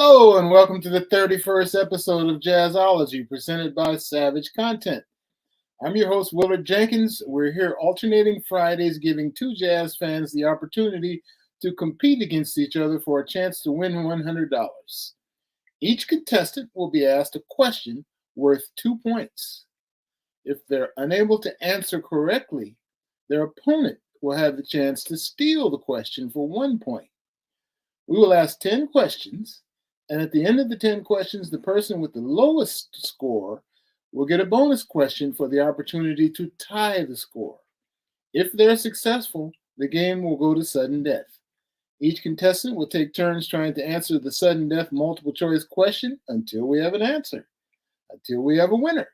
Hello and welcome to the 31st episode of Jazzology, presented by Savage Content. I'm your host, Willard Jenkins. We're here alternating Fridays, giving two jazz fans the opportunity to compete against each other for a chance to win $100. Each contestant will be asked a question worth 2 points. If they're unable to answer correctly, their opponent will have the chance to steal the question for 1 point. We will ask 10 questions. And at the end of the 10 questions, the person with the lowest score will get a bonus question for the opportunity to tie the score. If they're successful, the game will go to sudden death. Each contestant will take turns trying to answer the sudden death multiple choice question until we have an answer, until we have a winner.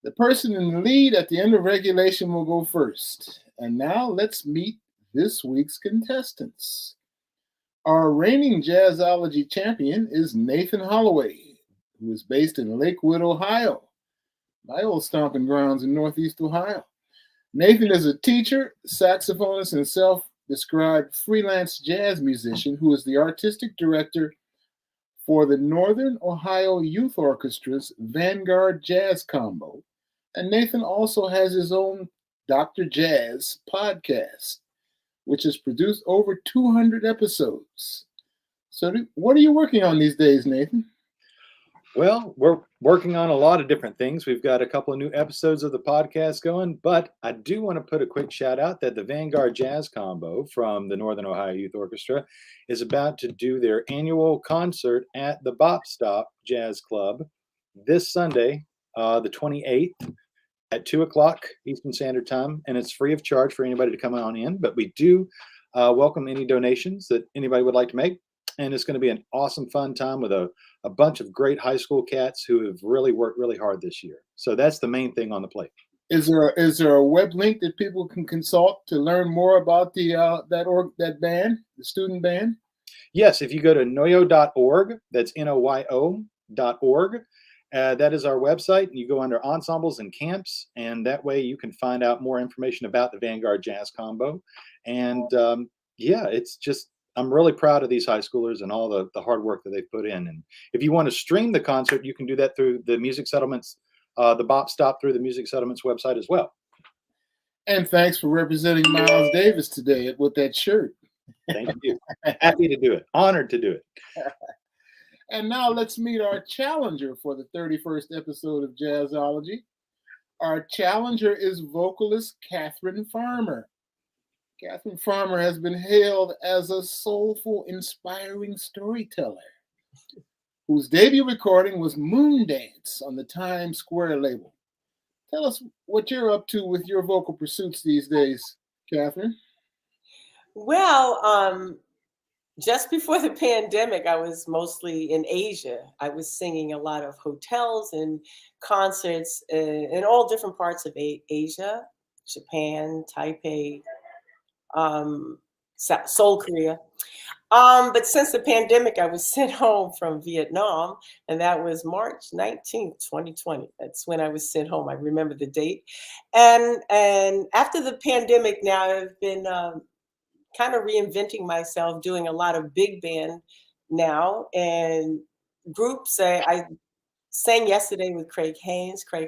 The person in the lead at the end of regulation will go first. And now let's meet this week's contestants. Our reigning Jazzology champion is Nathan Holaway, who is based in Lakewood, Ohio, my old stomping grounds in Northeast Ohio. Nathan is a teacher, saxophonist, and self-described freelance jazz musician who is the artistic director for the Northern Ohio Youth Orchestra's Vanguard Jazz Combo. And Nathan also has his own Dr. Jazz podcast, which has produced over 200 episodes. So what are you working on these days, Nathan? Well, we're working on a lot of different things. We've got a couple of new episodes of the podcast going, but I do want to put a quick shout out that the Vanguard Jazz Combo from the Northern Ohio Youth Orchestra is about to do their annual concert at the Bop Stop Jazz Club this Sunday, the 28th. At 2 o'clock Eastern Standard Time, and it's free of charge for anybody to come on in, but we do welcome any donations that anybody would like to make, and it's going to be an awesome, fun time with a bunch of great high school cats who have really worked really hard this year. So that's the main thing on the plate. Is there a web link that people can consult to learn more about that band, the student band? Yes, if you go to noyo.org, that's noyo.org. That is our website. You go under ensembles and camps, and that way you can find out more information about the Vanguard Jazz Combo. And it's just, I'm really proud of these high schoolers and all the hard work that they've put in. And if you want to stream the concert, you can do that through the Music Settlements, the Bop Stop through the Music Settlements website as well. And thanks for representing Miles Davis today with that shirt. Thank you. Happy to do it. Honored to do it. And now let's meet our challenger for the 31st episode of Jazzology. Our challenger is vocalist Kathryn Farmer. Kathryn Farmer has been hailed as a soulful, inspiring storyteller whose debut recording was Moon Dance on the Times Square label. Tell us what you're up to with your vocal pursuits these days, Kathryn. Well, just before the pandemic, I was mostly in Asia. I was singing a lot of hotels and concerts in all different parts of Asia, Japan, Taipei, Seoul, Korea. But since the pandemic, I was sent home from Vietnam, and that was March 19th, 2020. That's when I was sent home. I remember the date. And after the pandemic, now I've been kind of reinventing myself, doing a lot of big band now and groups. I sang yesterday with Craig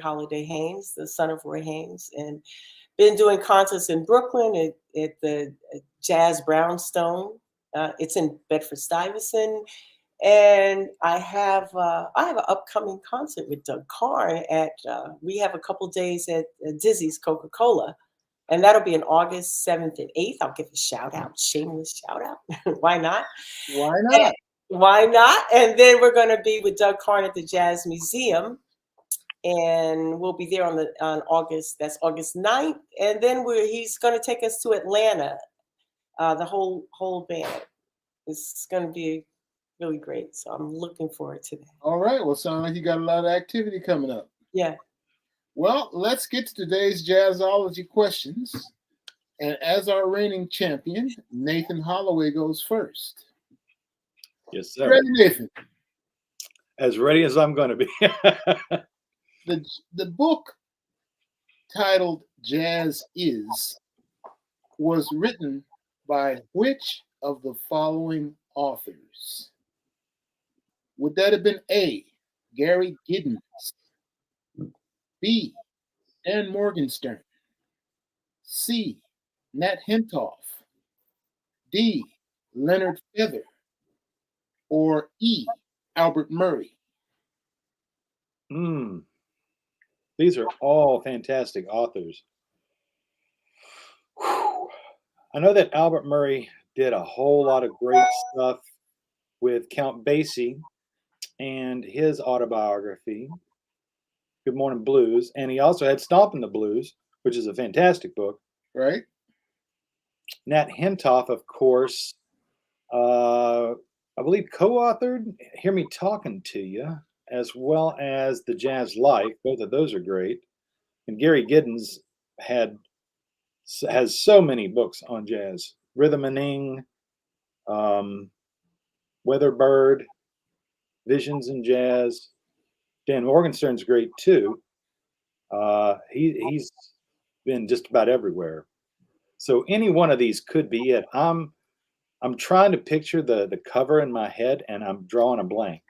Holiday Haynes, the son of Roy Haynes, and been doing concerts in Brooklyn at the Jazz Brownstone. It's in Bedford-Stuyvesant. And I have an upcoming concert with Doug Karn we have a couple days at Dizzy's Coca-Cola. And that'll be on August 7th and 8th. I'll give a shout out, shameless shout out. Why not? Why not? Why not? And then we're going to be with Doug Karn at the Jazz Museum. And we'll be there on August 9th. And then he's going to take us to Atlanta, the whole band. It's going to be really great. So I'm looking forward to that. All right. Well, sounds like you got a lot of activity coming up. Yeah. Well, let's get to today's Jazzology questions. And as our reigning champion, Nathan Holaway goes first. Yes, sir. Ready, Nathan? As ready as I'm going to be. The book titled Jazz Is was written by which of the following authors? Would that have been A, Gary Giddens, B, Dan Morgenstern, C, Nat Hentoff, D, Leonard Feather, or E, Albert Murray? These are all fantastic authors. Whew. I know that Albert Murray did a whole lot of great stuff with Count Basie and his autobiography, Good Morning Blues. And he also had Stompin' the Blues, which is a fantastic book. Right? Nat Hentoff, of course, I believe co-authored Hear Me Talking to You, as well as The Jazz Life. Both of those are great. And Gary Giddens has so many books on jazz. Rhythm-a-ning, Weatherbird, Visions in Jazz. Dan Morgenstern's great too. He's been just about everywhere. So any one of these could be it. I'm trying to picture the cover in my head, and I'm drawing a blank.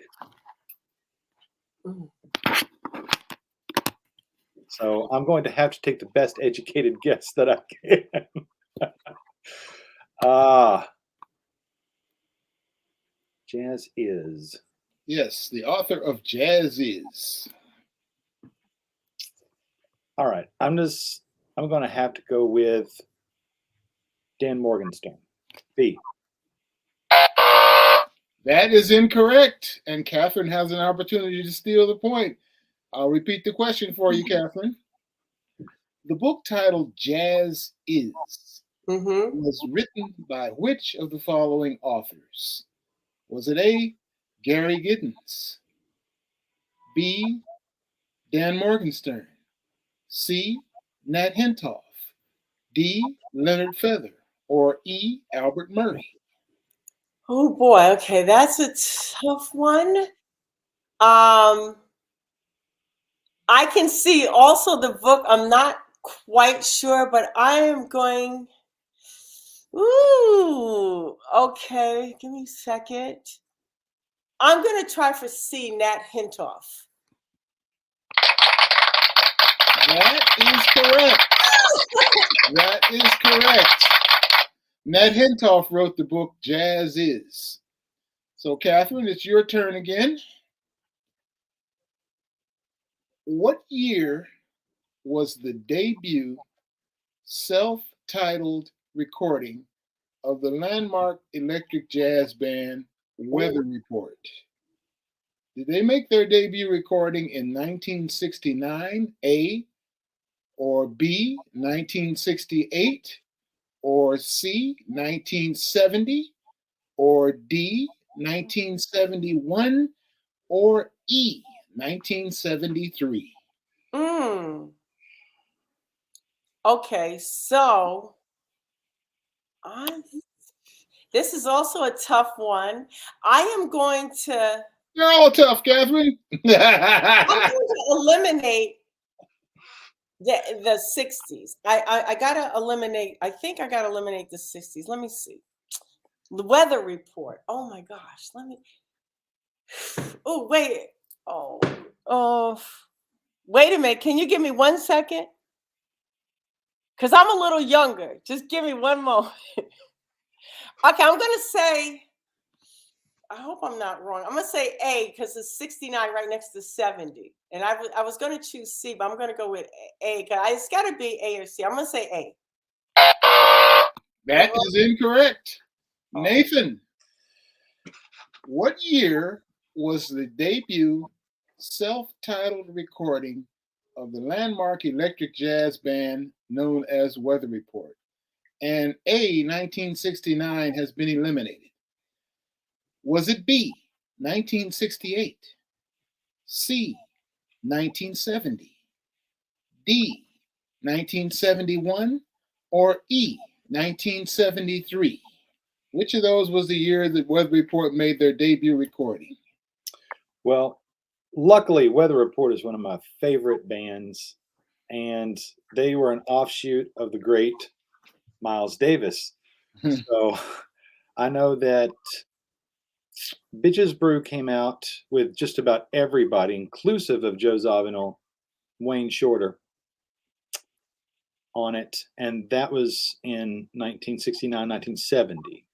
So I'm going to have to take the best educated guess that I can. Jazz Is. Yes, the author of Jazz Is. All right. I'm going to have to go with Dan Morgenstern. B. That is incorrect, and Kathryn has an opportunity to steal the point. I'll repeat the question for you, Kathryn. The book titled Jazz Is was written by which of the following authors? Was it A, Gary Giddens, B, Dan Morgenstern, C, Nat Hentoff, D, Leonard Feather, or E, Albert Murray? Oh boy, okay, that's a tough one. I can see also the book, I'm not quite sure, but I am going, okay, give me a second. I'm going to try for C, Nat Hentoff. That is correct. That is correct. Nat Hentoff wrote the book Jazz Is. So, Kathryn, it's your turn again. What year was the debut self-titled recording of the landmark electric jazz band Weather Report? Did they make their debut recording in 1969, A, or B, 1968, or C, 1970, or D, 1971, or E, 1973? Okay, so this is also a tough one. I am going to. They're all tough, Kathryn. I'm going to eliminate the 60s. I gotta eliminate. I think I gotta eliminate the 60s. Let me see. The Weather Report. Oh my gosh. Let me. Oh wait. Oh. Wait a minute. Can you give me 1 second? Because I'm a little younger. Just give me one moment. Okay, I'm gonna say. I hope I'm not wrong. I'm gonna say A because it's 69 right next to 70. And I was gonna choose C, but I'm gonna go with A because it's gotta be A or C. I'm gonna say A. That is incorrect. Nathan, what year was the debut self-titled recording of the landmark electric jazz band known as Weather Report? And A, 1969, has been eliminated. Was it B, 1968, C, 1970, D, 1971, or E, 1973? Which of those was the year that Weather Report made their debut recording? Well, luckily, Weather Report is one of my favorite bands, and they were an offshoot of the great Miles Davis. So I know that Bitches Brew came out with just about everybody, inclusive of Joe Zawinul, Wayne Shorter, on it. And that was in 1969, 1970.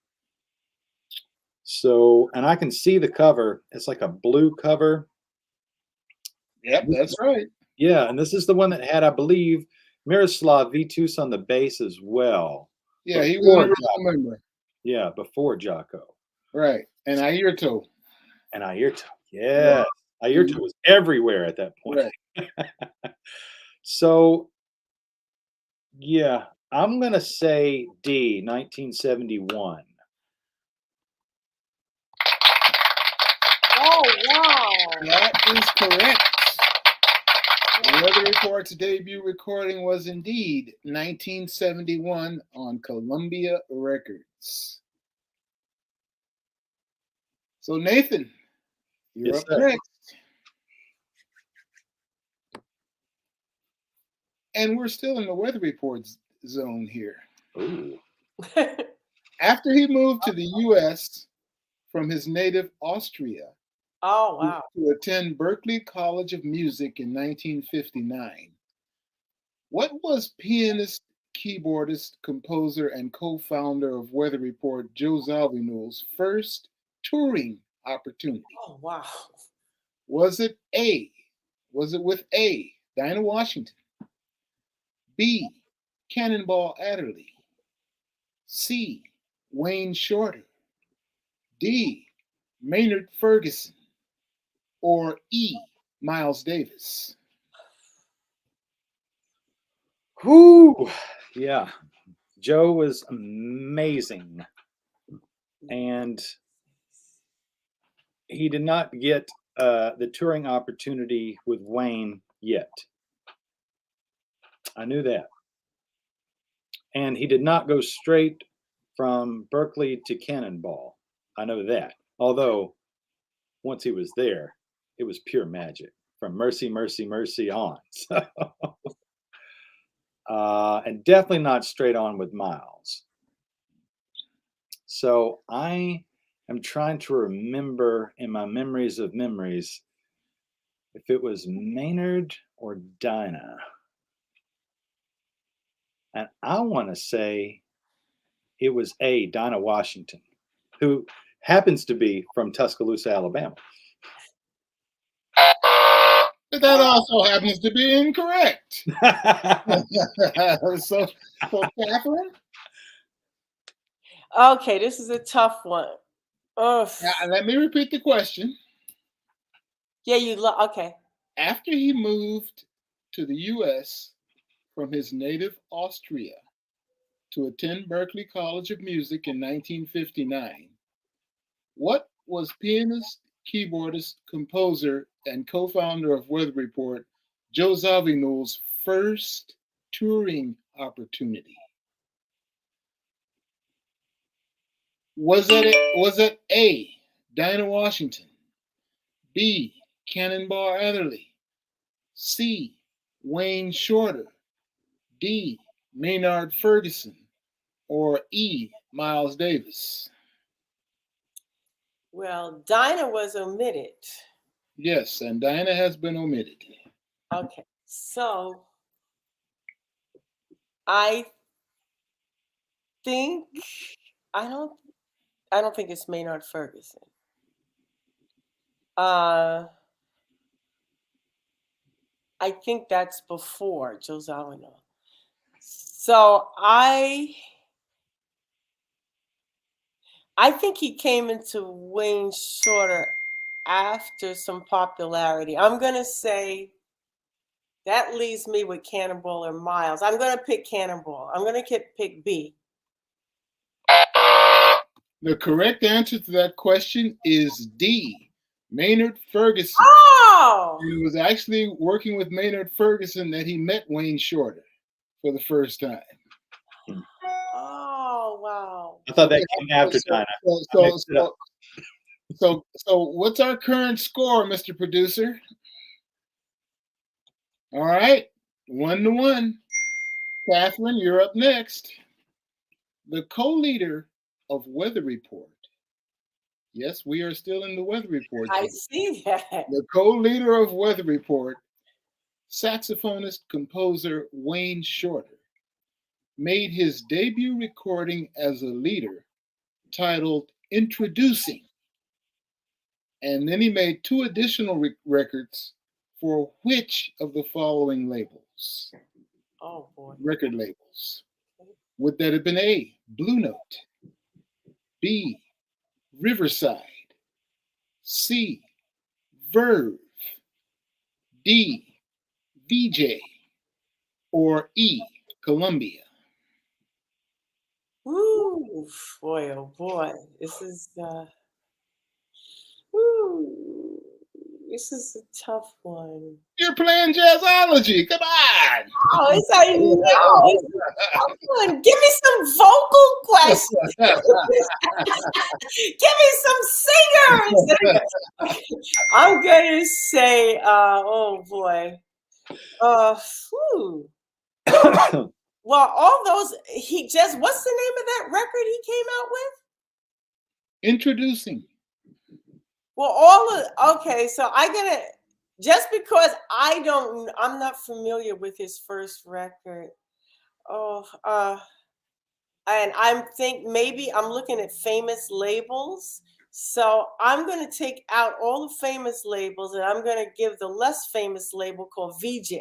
So, and I can see the cover. It's like a blue cover. Yep, that's right. Yeah, and this is the one that had, I believe, Miroslav Vitus on the bass as well. Yeah, he was Before an original member. Yeah, before Jocko. Right. And Ayrton. And Ayrton. Yeah. Ayrton was everywhere at that point. Right. So, yeah, I'm going to say D, 1971. Oh, wow. That is correct. Weather Report's debut recording was indeed 1971 on Columbia Records. So, Nathan, you're up next. And we're still in the Weather Report zone here. Ooh. After he moved to the U.S. from his native Austria, oh, wow, to attend Berklee College of Music in 1959, what was pianist, keyboardist, composer, and co-founder of Weather Report Joe Zawinul's first touring opportunity? Oh, wow. Was it with A, Dinah Washington, B, Cannonball Adderley, C, Wayne Shorter, D, Maynard Ferguson, or E, Miles Davis? Whoo! Yeah. Joe was amazing. And he did not get the touring opportunity with Wayne yet. I knew that. And he did not go straight from Berklee to Cannonball. I know that. Although, once he was there, it was pure magic from Mercy, Mercy, Mercy on. So, and definitely not straight on with Miles. So I am trying to remember in my memories of memories if it was Maynard or Dinah. And I want to say it was A, Dinah Washington, who happens to be from Tuscaloosa, Alabama. But that also happens to be incorrect. so Kathryn? Okay, this is a tough one. Now, let me repeat the question. Yeah, okay. After he moved to the U.S. from his native Austria to attend Berklee College of Music in 1959, what was pianist, keyboardist, composer, and co-founder of Weather Report Joe Zawinul's first touring opportunity? Was it A, Dinah Washington, B, Cannonball Adderley, C, Wayne Shorter, D, Maynard Ferguson, or E, Miles Davis? Well, Dinah was omitted. Yes, and Dinah has been omitted. Okay, so I think I don't think it's Maynard Ferguson. I think that's before Joe Zawinul. So I think he came into Wayne Shorter after some popularity. I'm going to say that leaves me with Cannonball or Miles. I'm going to pick Cannonball. I'm going to pick B. The correct answer to that question is D, Maynard Ferguson. Oh! He was actually working with Maynard Ferguson that he met Wayne Shorter for the first time. Oh, wow. I thought that came after Dinah. So what's our current score, Mr. Producer? All right, 1-1. Kathryn, you're up next. The co-leader of Weather Report, Yes, we are still in the Weather Report. I see that. The co-leader of Weather Report, saxophonist composer Wayne Shorter, made his debut recording as a leader titled Introducing. And then he made 2 additional records for which of the following labels? Oh, boy. Record labels. Would that have been A, Blue Note, B, Riverside, C, Verve, D, VJ, or E, Columbia? Ooh, boy, oh boy. This is ooh, this is a tough one. You're playing Jazzology. Come on. Oh, it's I know. It's a tough one. Give me some vocal questions. Give me some singers. I'm gonna say, oh boy. Whew. Well, all those what's the name of that record he came out with? Introducing. Well, okay, so just because I'm not familiar with his first record. And maybe I'm looking at famous labels. So I'm going to take out all the famous labels and I'm going to give the less famous label called VJ.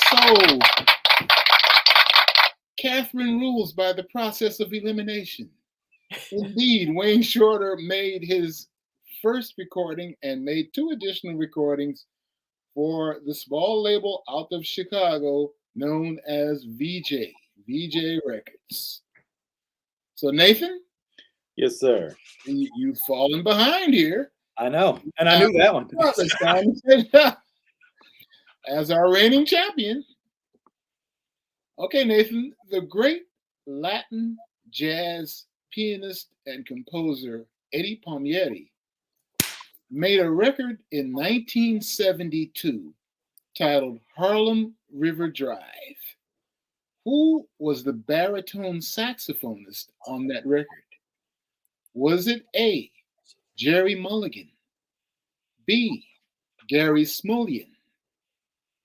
So, Kathryn rules by the process of elimination. Indeed, Wayne Shorter made his first recording and made 2 additional recordings for the small label out of Chicago known as VJ Records. So, Nathan? Yes, sir. You've fallen behind here. I know. And I knew that one. It's time to sit up as our reigning champion. Okay, Nathan, the great Latin jazz pianist and composer Eddie Palmieri made a record in 1972 titled Harlem River Drive. Who was the baritone saxophonist on that record? Was it A, Jerry Mulligan, B, Gary Smulyan,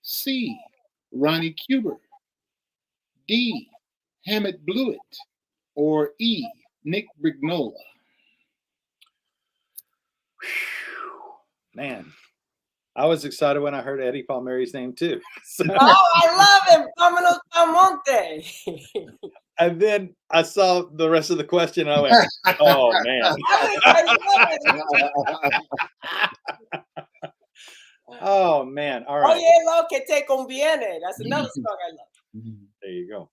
C, Ronnie Cuber, D, Hammett Blewett, or E, Nick Brignola? Man, I was excited when I heard Eddie Palmieri's name too. So, I love him. Vámonos al monte. and then I saw the rest of the question and I went, oh man. Oh man. All right. Oye, lo que te conviene. That's another song I love. There you go.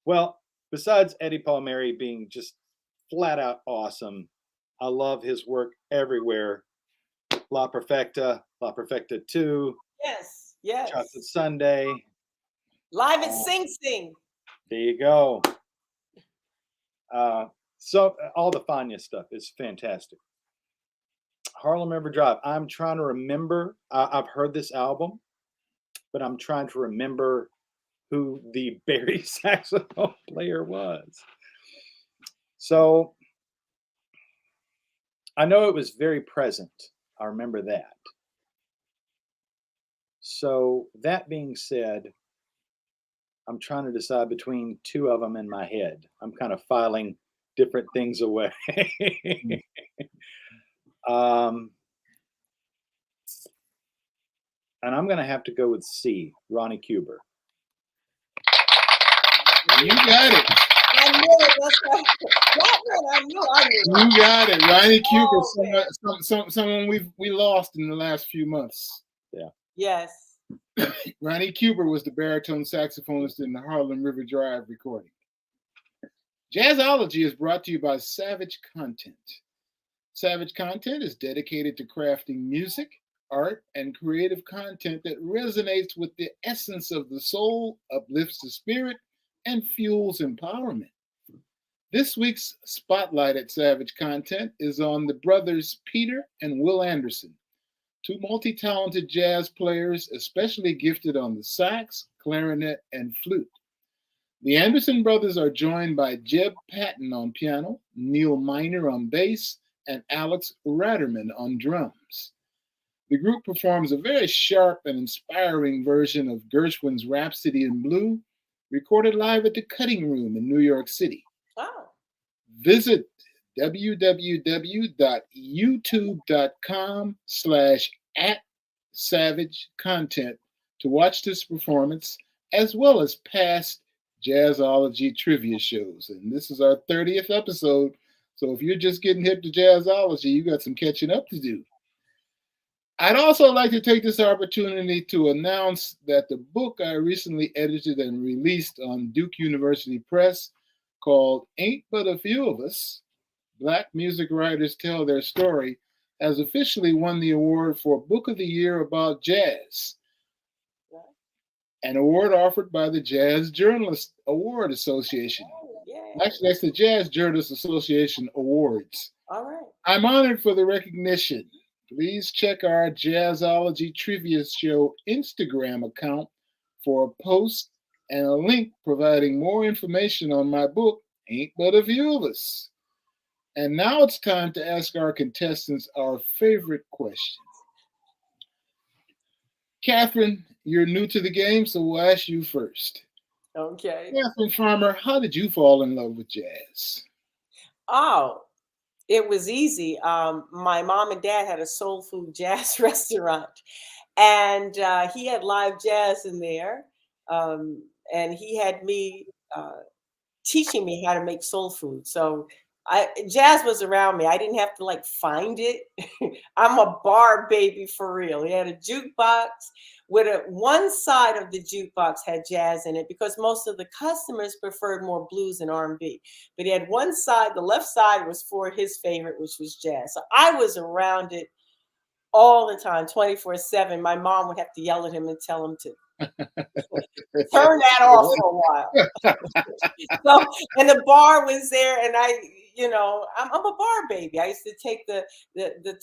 Well, besides Eddie Palmieri being just flat out awesome, I love his work everywhere. La Perfecta 2. Yes. Chocolate Sunday. Live at Sing Sing. There you go. So all the Fania stuff is fantastic. Harlem River Drive. I'm trying to remember. I've heard this album, but I'm trying to remember who the Barry saxophone player was. So I know it was very present. I remember that. So that being said, I'm trying to decide between 2 of them in my head. I'm kind of filing different things away. And I'm going to have to go with C, Ronnie Cuber. You got it. I knew it. That's right. That one I knew. You got it. Ronnie Cuber, someone we lost in the last few months. Yeah. Yes. Ronnie Cuber was the baritone saxophonist in the Harlem River Drive recording. Jazzology is brought to you by Savage Content. Savage Content is dedicated to crafting music, art, and creative content that resonates with the essence of the soul, uplifts the spirit, and fuels empowerment. This week's spotlight at Savage Content is on the brothers Peter and Will Anderson, 2 multi-talented jazz players, especially gifted on the sax, clarinet, and flute. The Anderson brothers are joined by Jeb Patton on piano, Neil Miner on bass, and Alex Ratterman on drums. The group performs a very sharp and inspiring version of Gershwin's Rhapsody in Blue, recorded live at the Cutting Room in New York City. Oh. Visit www.youtube.com/@savagecontent to watch this performance, as well as past Jazzology trivia shows. And this is our 30th episode, so if you're just getting hip to Jazzology, you got some catching up to do. I'd also like to take this opportunity to announce that the book I recently edited and released on Duke University Press, called Ain't But a Few of Us, Black Music Writers Tell Their Story, has officially won the award for Book of the Year about Jazz, an award offered by the Jazz Journalist Award Association. Oh, yeah. Actually, that's the Jazz Journalist Association Awards. All right. I'm honored for the recognition. Please check our Jazzology Trivia Show Instagram account for a post and a link providing more information on my book, Ain't But a Few of Us. And now it's time to ask our contestants our favorite question. Kathryn, you're new to the game, so we'll ask you first. Okay. Kathryn Farmer, how did you fall in love with jazz? Oh, it was easy. My mom and dad had a soul food jazz restaurant, and he had live jazz in there. And he had me teaching me how to make soul food. So jazz was around me. I didn't have to like find it. I'm a bar baby for real. He had a jukebox with one side of the jukebox had jazz in it because most of the customers preferred more blues and R&B. But he had one side, the left side was for his favorite, which was jazz. So I was around it all the time, 24/7. My mom would have to yell at him and tell him to turn that off for a while. So, and the bar was there, and I'm a bar baby. I used to take the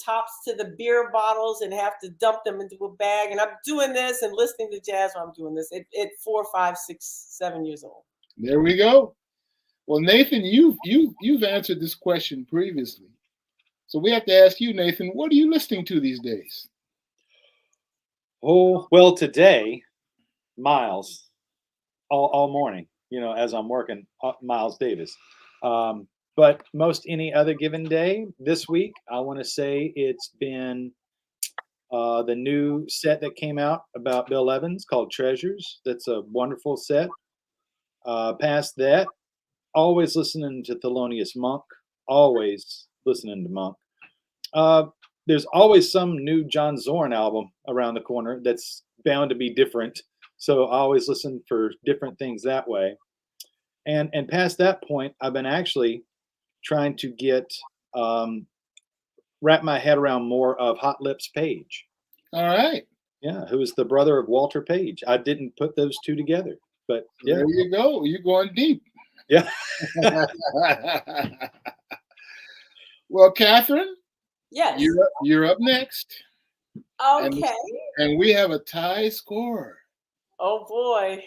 tops to the beer bottles and have to dump them into a bag. And I'm doing this and listening to jazz while I'm doing this at 4, 5, 6, 7 years old. There we go. Well, Nathan, you've answered this question previously, so we have to ask you, Nathan, what are you listening to these days? Oh, well, today, Miles, all morning, as I'm working, Miles Davis. But most any other given day this week, I want to say it's been the new set that came out about Bill Evans called Treasures. That's a wonderful set. Past that, always listening to Thelonious Monk. Always listening to Monk. There's always some new John Zorn album around the corner that's bound to be different. So I always listen for different things that way. And past that point, I've been actually trying to get wrap my head around more of Hot Lips Page. All right. Yeah, who is the brother of Walter Page. I didn't put those two together, but yeah. There you go. You're going deep. Yeah. Well, Kathryn, Yes. you're up next. Okay. And we have a tie score. Oh boy.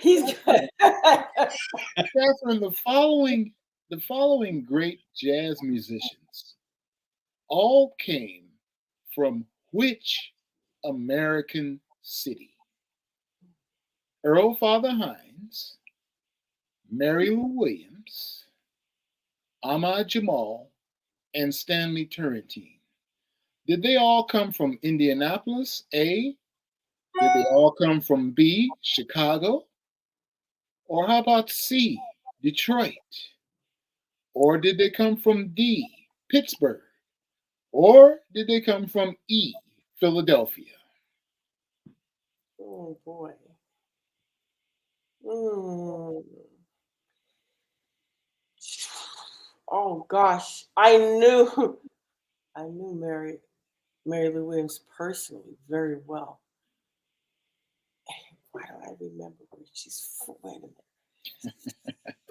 He's good. Kathryn, the following great jazz musicians all came from which American city? Earl Father Hines, Mary Lou Williams, Ahmad Jamal, and Stanley Turrentine. Did they all come from Indianapolis, A? Did they all come from B, Chicago? Or how about C, Detroit? Or did they come from D, Pittsburgh? Or did they come from E, Philadelphia? Oh boy. Oh gosh. I knew Mary Lou Williams personally very well. Why don't I remember where she's from? Wait a minute.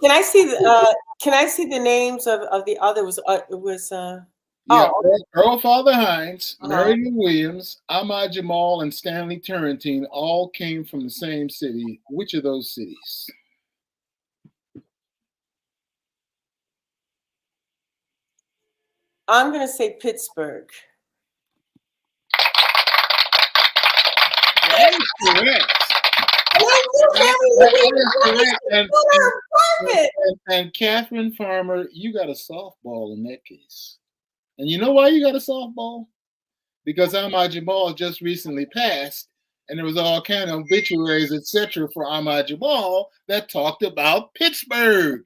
Can I see the names of the other? It was Yeah, Oh, Earl Father Hines, uh-huh. Marion Williams, Ahmad Jamal, and Stanley Turrentine all came from the same city. Which of those cities? I'm going to say Pittsburgh. That is correct. And Kathryn Farmer, you got a softball in that case. And you know why you got a softball? Because Ahmad Jamal just recently passed, and there was all kind of obituaries, etc., for Ahmad Jamal that talked about Pittsburgh.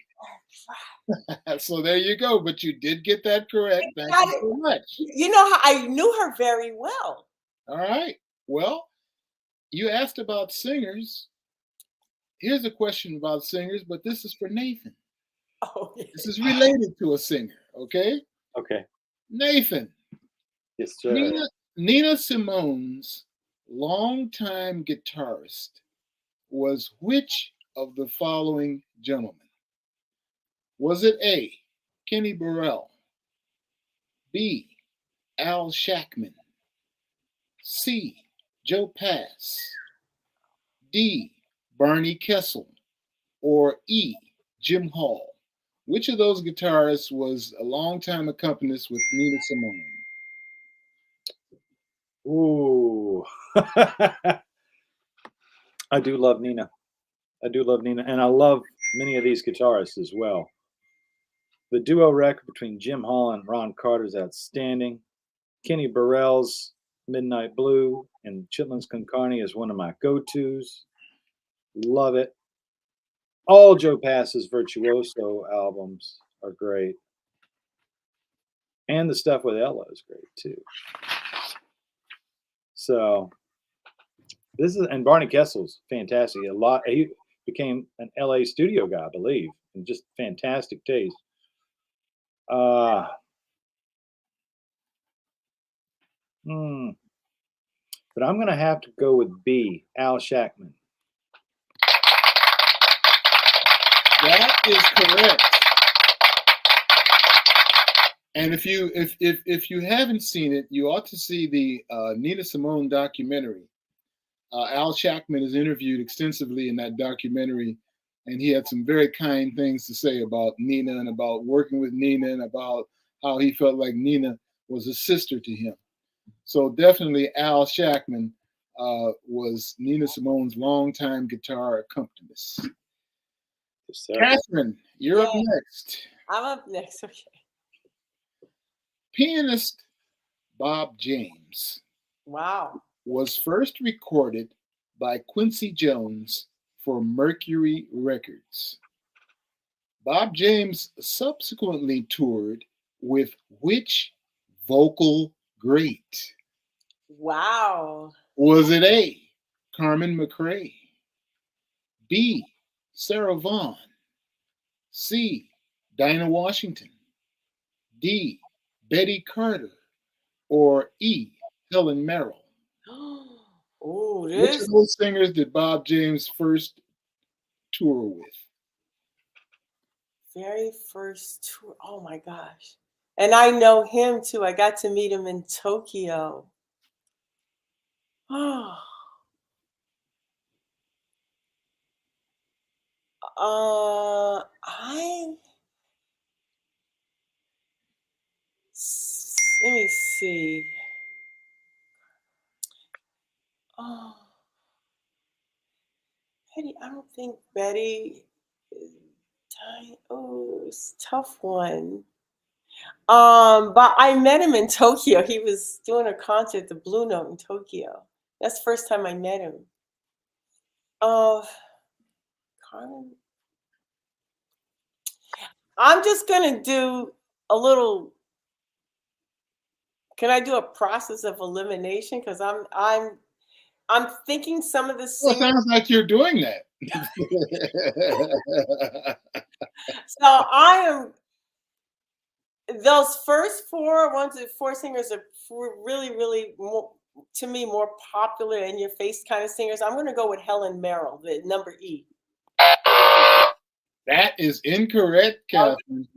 So there you go. But you did get that correct. Thank you so much. You know how I knew her very well. All right. Well, you asked about singers. Here's a question about singers, but this is for Nathan. Oh, yeah. This is related to a singer, okay? Okay. Nathan. Yes, sir. Nina Simone's longtime guitarist was which of the following gentlemen? Was it A, Kenny Burrell, B, Al Shackman, C, Joe Pass, D, Barney Kessel, or E, Jim Hall? Which of those guitarists was a longtime accompanist with Nina Simone? Ooh. I do love Nina. And I love many of these guitarists as well. The duo record between Jim Hall and Ron Carter is outstanding. Kenny Burrell's Midnight Blue and Chitlins Con Carne is one of my go-tos. Love it. All Joe Pass's Virtuoso albums are great. And the stuff with Ella is great too. So this is, and Barney Kessel's fantastic. He became an LA studio guy, I believe, and just fantastic taste. But I'm going to have to go with B, Al Shackman. That is correct. And if you haven't seen it, you ought to see the Nina Simone documentary. Al Shackman is interviewed extensively in that documentary, and he had some very kind things to say about Nina and about working with Nina and about how he felt like Nina was a sister to him. So definitely Al Shackman was Nina Simone's longtime guitar accompanist. Yes, Kathryn, you're up next. I'm up next. Okay. Pianist Bob James. Wow. Was first recorded by Quincy Jones for Mercury Records. Bob James subsequently toured with which vocal great? Wow. Was it A, Carmen McRae, B, Sarah Vaughan, C, Dinah Washington, D, Betty Carter, or E, Helen Merrill? Oh, Which of those singers did Bob James first tour with? Very first tour. Oh my gosh. And I know him too. I got to meet him in Tokyo. Oh. Let me see. Oh, Betty, I don't think Betty. Oh, it's a tough one. But I met him in Tokyo. He was doing a concert at the Blue Note in Tokyo. That's the first time I met him. Carmen. I'm just gonna do a little. Can I do a process of elimination? Because I'm thinking some of the singers. Well, it sounds like you're doing that. So I am. Those first four singers are really, really more, to me, more popular in your face kind of singers. I'm going to go with Helen Merrill, the number E. That is incorrect, Kathryn.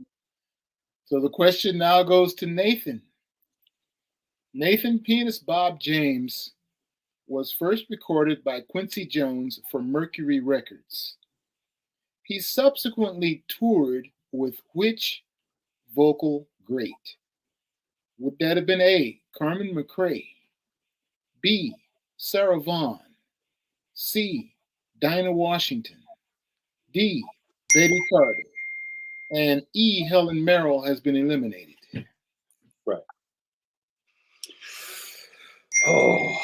So the question now goes to Nathan. Nathan pianist Bob James was first recorded by Quincy Jones for Mercury Records. He subsequently toured with which vocal great? Would that have been A, Carmen McRae, B, Sarah Vaughan, C, Dinah Washington, D, Betty Carter, and E, Helen Merrill has been eliminated. Right. Oh,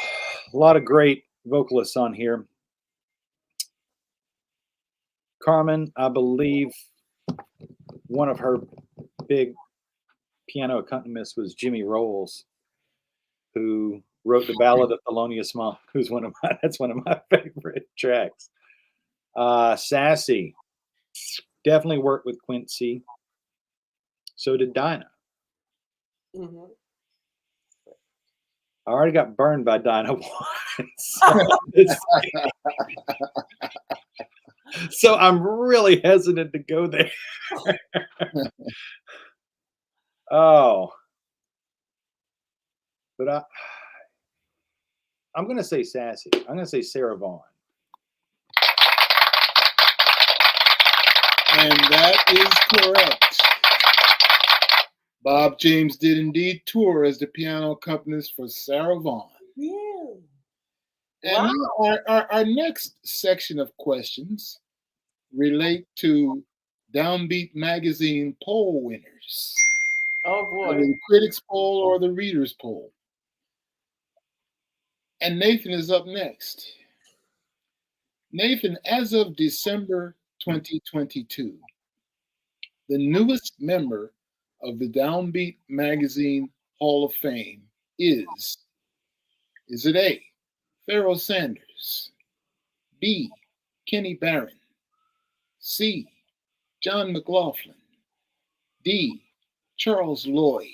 a lot of great vocalists on here. Carmen, I believe one of her big piano accompanimists was Jimmy Rolls, who wrote the Ballad of Thelonious Monk, that's one of my favorite tracks. Sassy definitely worked with Quincy. So did Dinah. Mm-hmm. I already got burned by Dinah once. So I'm really hesitant to go there. Oh. But I'm going to say Sassy. I'm going to say Sarah Vaughan. And that is correct. Bob James did indeed tour as the piano accompanist for Sarah Vaughan. Yeah. And Wow. now our next section of questions relate to Downbeat magazine poll winners. Oh boy. The critics poll or the readers poll. And Nathan is up next. Nathan, as of December 2022, the newest member of the Downbeat Magazine Hall of Fame is it A, Pharoah Sanders, B, Kenny Barron, C, John McLaughlin, D, Charles Lloyd,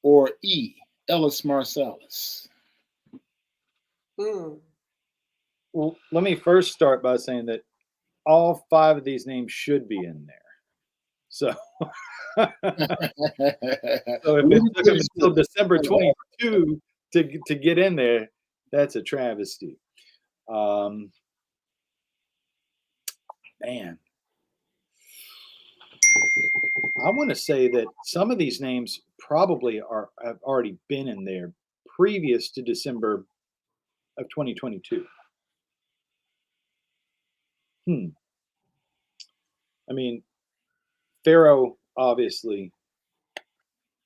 or E, Ellis Marsalis? Well, let me first start by saying that all 5 of these names should be in there. So, so if it took them until December 22 to get in there, that's a travesty. Man, I want to say that some of these names probably have already been in there previous to December of 2022. I mean, Pharaoh, obviously,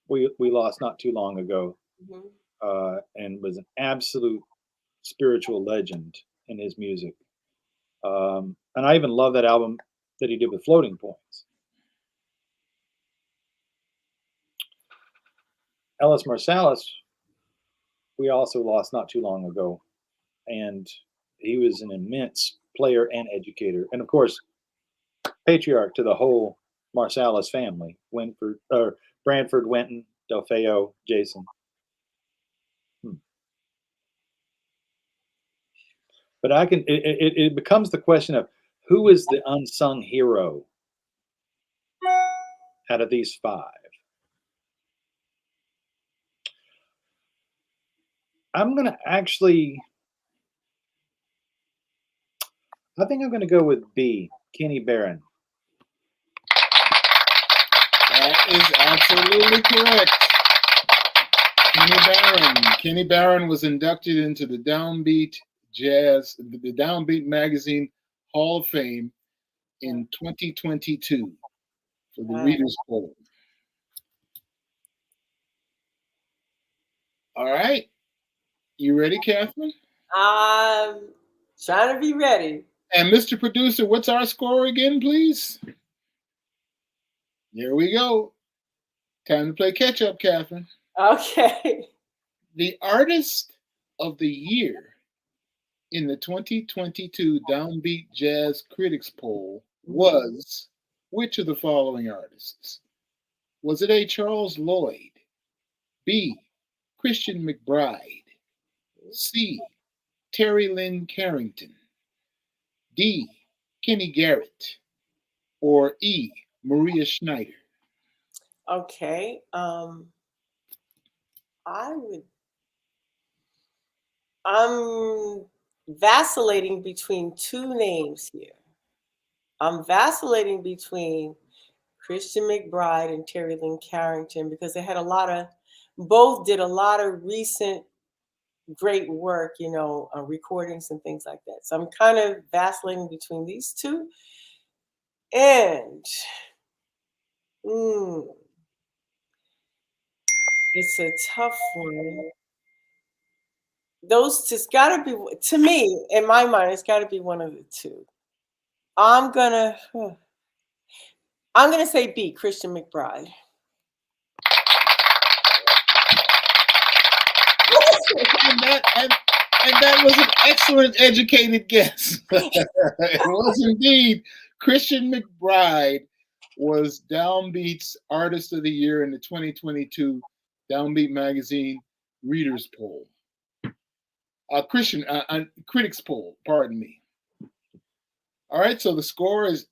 we lost not too long ago, and was an absolute spiritual legend in his music. And I even love that album that he did with Floating Points. Ellis Marsalis, we also lost not too long ago, and he was an immense player and educator, and of course, patriarch to the whole Marsalis family: Branford, Wenton, Delfeo, Jason. But it becomes the question of who is the unsung hero out of these 5. I'm going to I think I'm going to go with B, Kenny Barron. That is absolutely correct. Kenny Barron. Kenny Barron was inducted into the Downbeat Magazine Hall of Fame in 2022 for the readers poll. All right. You ready, Kathryn? I'm trying to be ready. And Mr. Producer, what's our score again, please? There we go. Time to play catch up, Kathryn. Okay. The artist of the year in the 2022 Downbeat Jazz Critics Poll was which of the following artists? Was it A, Charles Lloyd, B, Christian McBride, C, Terry Lynn Carrington, D, Kenny Garrett, or E, Maria Schneider? Okay. I would I'm vacillating between two names here. I'm vacillating between Christian McBride and Terry Lynn Carrington because they had both did a lot of recent great work, recordings and things like that. So I'm kind of vacillating between these two. And it's a tough one. Those just gotta be, to me, in my mind, it's gotta be one of the two. I'm gonna say B, Christian McBride. And that was an excellent educated guess. It was indeed. Christian McBride was Downbeat's Artist of the Year in the 2022 Downbeat Magazine Readers Poll. Critics Poll, pardon me. All right, so the score is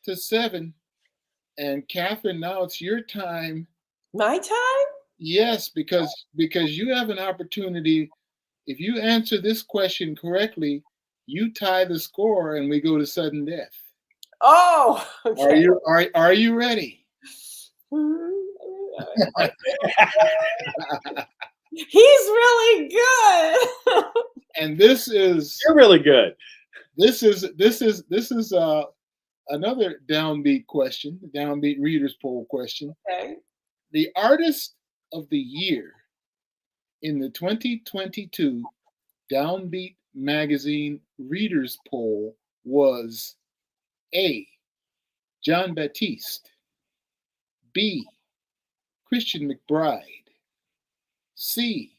8-7. And Kathryn, now it's your time. My time? Yes, because you have an opportunity. If you answer this question correctly, you tie the score and we go to sudden death. Oh, okay. Are you ready? He's really good. And this is You're really good. This is another Downbeat question, the Downbeat Readers Poll question. Okay. The Artist of the Year in the 2022 Downbeat Magazine Readers Poll was A, John Baptiste, B, Christian McBride, C,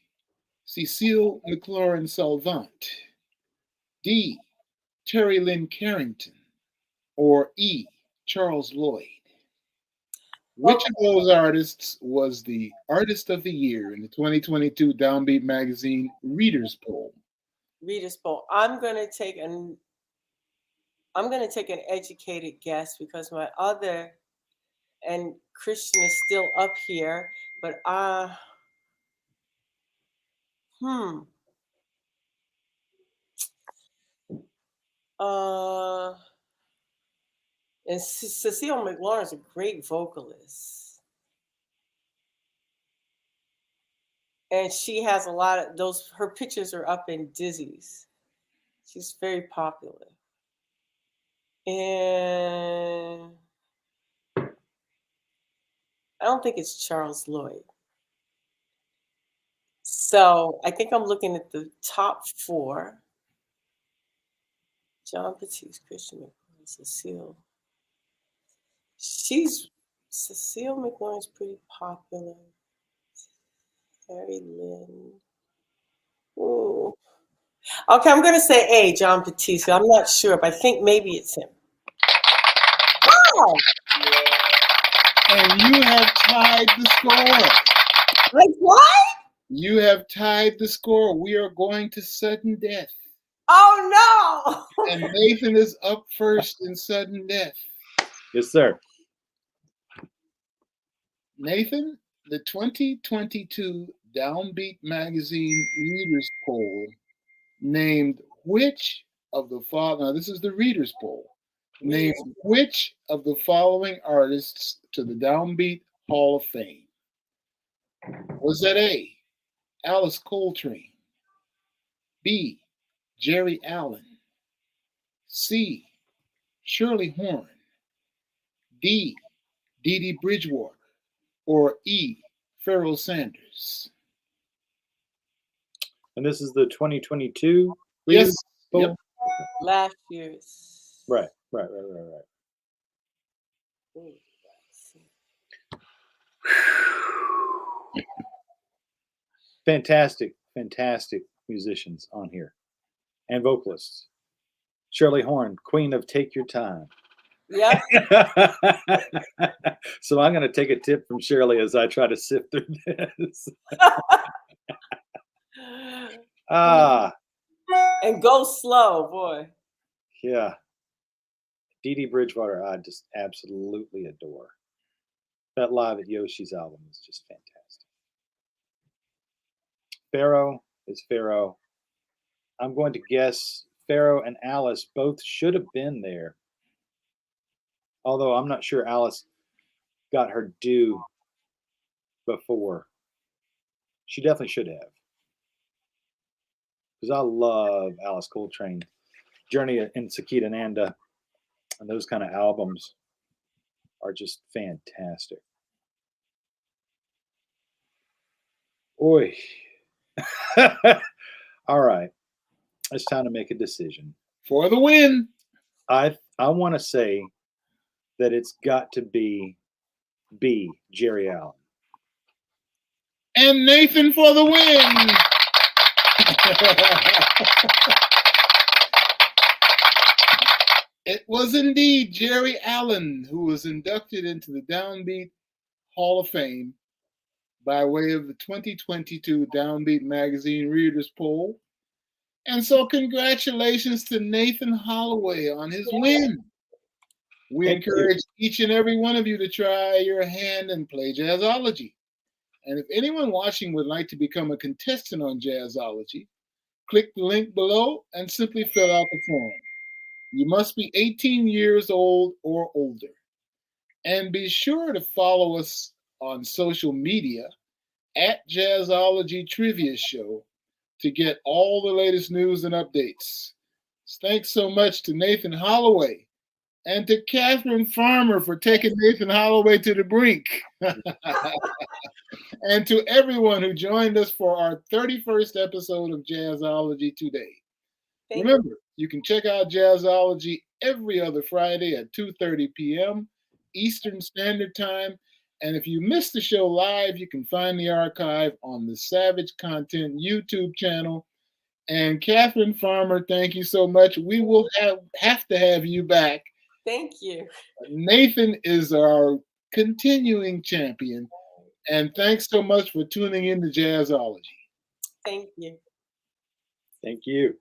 Cecile McLaurin-Salvant, D, Terry Lynn Carrington, or E, Charles Lloyd. Which of those artists was the Artist of the Year in the 2022 Downbeat Magazine Readers Poll? Readers Poll. I'm gonna take an educated guess because my other, and Christian is still up here, but and Cecile McLaurin is a great vocalist. And she has a lot of those, her pictures are up in Dizzy's. She's very popular. And I don't think it's Charles Lloyd. So I think I'm looking at the top four. John Baptiste, Christian McLaurin, Cecile. Cecile McLaurin's pretty popular. Terry Lynn. Ooh. Okay, I'm gonna say A, John Baptiste. I'm not sure, but I think maybe it's him. Wow! And you have tied the score. Like what? You have tied the score. We are going to sudden death. Oh no! And Nathan is up first in sudden death. Yes, sir. Nathan, the 2022 Downbeat Magazine Readers Poll named which of the following, now this is the Readers Poll, named which of the following artists to the Downbeat Hall of Fame? Was that A, Alice Coltrane, B, Jerry Allen, C, Shirley Horn, D, Dee Dee Bridgewater, or E, Pharoah Sanders? And this is the 2022 Yes. Poll? Yep. Last year's. Right. Fantastic musicians on here and vocalists. Shirley Horn, Queen of Take Your Time. Yeah. So I'm going to take a tip from Shirley as I try to sift through this. And go slow, boy. Yeah. Dee Dee Bridgewater, I just absolutely adore. That live at Yoshi's album is just fantastic. Pharoah is Pharoah. I'm going to guess Pharaoh and Alice both should have been there. Although I'm not sure Alice got her due before. She definitely should have. Because I love Alice Coltrane. Journey in Sakita Nanda and those kind of albums are just fantastic. Oi. All right. It's time to make a decision. For the win. I want to say that it's got to be B, Jerry Allen. And Nathan for the win. It was indeed Jerry Allen who was inducted into the Downbeat Hall of Fame by way of the 2022 Downbeat Magazine Readers Poll. And so congratulations to Nathan Holaway on his win. We encourage each and every one of you to try your hand and play Jazzology. And if anyone watching would like to become a contestant on Jazzology, click the link below and simply fill out the form. You must be 18 years old or older. And be sure to follow us on social media at Jazzology Trivia Show to get all the latest news and updates. Thanks so much to Nathan Holaway and to Kathryn Farmer for taking Nathan Holaway to the brink. And to everyone who joined us for our 31st episode of Jazzology today. Remember, you can check out Jazzology every other Friday at 2:30 p.m. Eastern Standard Time. And if you missed the show live, you can find the archive on the Savage Content YouTube channel. And Kathryn Farmer, thank you so much. We will have to have you back. Thank you. Nathan is our continuing champion. And thanks so much for tuning in to Jazzology. Thank you. Thank you.